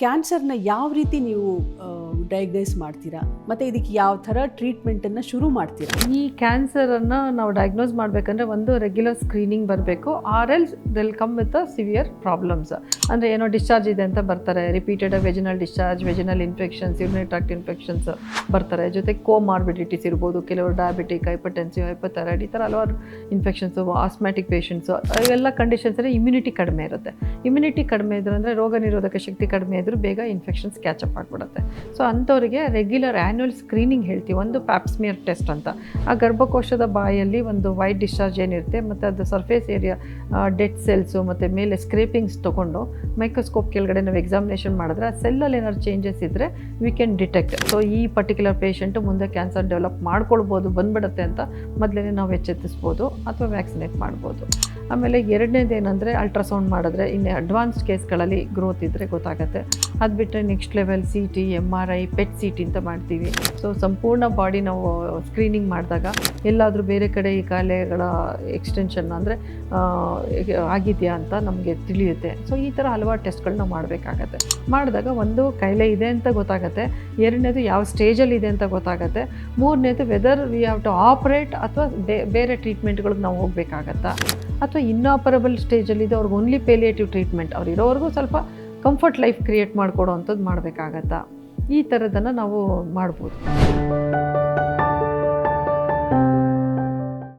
ಕ್ಯಾನ್ಸರ್ನ ಯಾವ ರೀತಿ ನೀವು ಡಯಾಗ್ನೈಸ್ ಮಾಡ್ತೀರಾ ಮತ್ತು ಇದಕ್ಕೆ ಯಾವ ಥರ ಟ್ರೀಟ್ಮೆಂಟನ್ನು ಶುರು ಮಾಡ್ತೀರಾ? ಈ ಕ್ಯಾನ್ಸರನ್ನು ನಾವು ಡಯಾಗ್ನೋಸ್ ಮಾಡಬೇಕಂದ್ರೆ ಒಂದು ರೆಗ್ಯುಲರ್ ಸ್ಕ್ರೀನಿಂಗ್ ಬರಬೇಕು, or else they'll come with severe problems. ಅಂದರೆ ಏನೋ ಡಿಸ್ಚಾರ್ಜ್ ಇದೆ ಅಂತ ಬರ್ತಾರೆ, repeated vaginal discharge, vaginal infections, urinary tract infections ಬರ್ತಾರೆ. ಜೊತೆಗೆ ಕೋಮಾರ್ಬಿಡಿಟೀಸ್ ಇರ್ಬೋದು, ಕೆಲವರು ಡಯಾಬಿಟಿಕ್, ಹೈಪರ್ಟೆನ್ಸಿವ್, ಹೈಪೋಥೈರಾಯ್ಡ್, ಈ ಥರ ಹಲವಾರು ಇನ್ಫೆಕ್ಷನ್ಸು, ಆಸ್ಮ್ಯಾಟಿಕ್ ಪೇಷಂಟ್ಸು, ಇವೆಲ್ಲ ಕಂಡೀಷನ್ಸಲ್ಲಿ ಇಮ್ಯುನಿಟಿ ಕಡಿಮೆ ಇರುತ್ತೆ. ಇಮ್ಯುನಿಟಿ ಕಡಿಮೆ ಇದ್ರೆ ಅಂದರೆ ರೋಗ ನಿರೋಧಕ ಶಕ್ತಿ ಕಡಿಮೆ ಇದ್ರೂ ಬೇಗ ಇನ್ಫೆಕ್ಷನ್ಸ್ ಕ್ಯಾಚಪ್ ಆಗಿಬಿಡುತ್ತೆ. ಸೊ ಅಂಥವರಿಗೆ ರೆಗ್ಯುಲರ್ ಆ್ಯನ್ಯುವಲ್ ಸ್ಕ್ರೀನಿಂಗ್ ಹೇಳ್ತೀವಿ. ಒಂದು ಪ್ಯಾಪ್ಸ್ಮಿಯರ್ ಟೆಸ್ಟ್ ಅಂತ, ಆ ಗರ್ಭಕೋಶದ ಬಾಯಲ್ಲಿ ಒಂದು ವೈಟ್ ಡಿಸ್ಚಾರ್ಜ್ ಏನಿರುತ್ತೆ ಮತ್ತು ಅದು ಸರ್ಫೇಸ್ ಏರಿಯಾ ಡೆಡ್ ಸೆಲ್ಸು ಮತ್ತು ಮೇಲೆ ಸ್ಕ್ರೇಪಿಂಗ್ಸ್ ತೊಗೊಂಡು ಮೈಕ್ರೋಸ್ಕೋಪ್ ಕೆಳಗಡೆ ನಾವು ಎಕ್ಸಾಮಿನೇಷನ್ ಮಾಡಿದ್ರೆ ಆ ಸೆಲ್ಲಲ್ಲಿ ಏನಾದ್ರು ಚೇಂಜಸ್ ಇದ್ದರೆ ವಿ ಕ್ಯಾನ್ ಡಿಟೆಕ್ಟ್. ಸೊ ಈ ಪರ್ಟಿಕ್ಯುಲರ್ ಪೇಷಂಟು ಮುಂದೆ ಕ್ಯಾನ್ಸರ್ ಡೆವಲಪ್ ಮಾಡ್ಕೊಳ್ಬೋದು, ಬಂದ್ಬಿಡುತ್ತೆ ಅಂತ ಮೊದಲೇ ನಾವು ಎಚ್ಚೆತ್ತಿಸ್ಬೋದು ಅಥವಾ ವ್ಯಾಕ್ಸಿನೇಟ್ ಮಾಡ್ಬೋದು. ಆಮೇಲೆ ಎರಡನೇದು ಏನಂದರೆ ಅಲ್ಟ್ರಾಸೌಂಡ್ ಮಾಡಿದ್ರೆ ಇನ್ನು ಅಡ್ವಾನ್ಸ್ಡ್ ಕೇಸ್ಗಳಲ್ಲಿ ಗ್ರೋತ್ ಇದ್ದರೆ ಗೊತ್ತಾಗುತ್ತೆ. ಅದು ಬಿಟ್ಟರೆ next level C T, MRI, pet C T ಅಂತ ಮಾಡ್ತೀವಿ. ಸೊ ಸಂಪೂರ್ಣ ಬಾಡಿ ನಾವು ಸ್ಕ್ರೀನಿಂಗ್ ಮಾಡಿದಾಗ ಎಲ್ಲಾದರೂ ಬೇರೆ ಕಡೆ ಈ ಕಾಯಿಲೆಗಳ ಎಕ್ಸ್ಟೆನ್ಷನ್ ಅಂದರೆ ಆಗಿದೆಯಾ ಅಂತ ನಮಗೆ ತಿಳಿಯುತ್ತೆ. ಸೊ ಈ ಥರ ಹಲವಾರು ಟೆಸ್ಟ್ಗಳನ್ನ ಮಾಡಬೇಕಾಗತ್ತೆ. ಮಾಡಿದಾಗ ಒಂದು ಕಾಯಿಲೆ ಇದೆ ಅಂತ ಗೊತ್ತಾಗುತ್ತೆ, ಎರಡನೇದು ಯಾವ ಸ್ಟೇಜಲ್ಲಿ ಇದೆ ಅಂತ ಗೊತ್ತಾಗುತ್ತೆ, ಮೂರನೇದು whether we have to operate ಅಥವಾ ಬೇರೆ ಟ್ರೀಟ್ಮೆಂಟ್ಗಳಿಗೆ ನಾವು ಹೋಗಬೇಕಾಗತ್ತಾ, ಅಥವಾ ಇನ್ನಾಪರಬಲ್ ಸ್ಟೇಜಲ್ಲಿದೆ ಅವ್ರಿಗೆ ಓನ್ಲಿ ಪೇಲಿಯೇಟಿವ್ ಟ್ರೀಟ್ಮೆಂಟ್, ಅವ್ರು ಇರೋವರೆಗೂ ಸ್ವಲ್ಪ ಕಂಫರ್ಟ್ ಲೈಫ್ ಕ್ರಿಯೇಟ್ ಮಾಡಿಕೊಡೋ ಅಂಥದ್ದು ಮಾಡಬೇಕಾಗತ್ತಾ, ಈ ಥರದನ್ನು ನಾವು ಮಾಡ್ಬೋದು.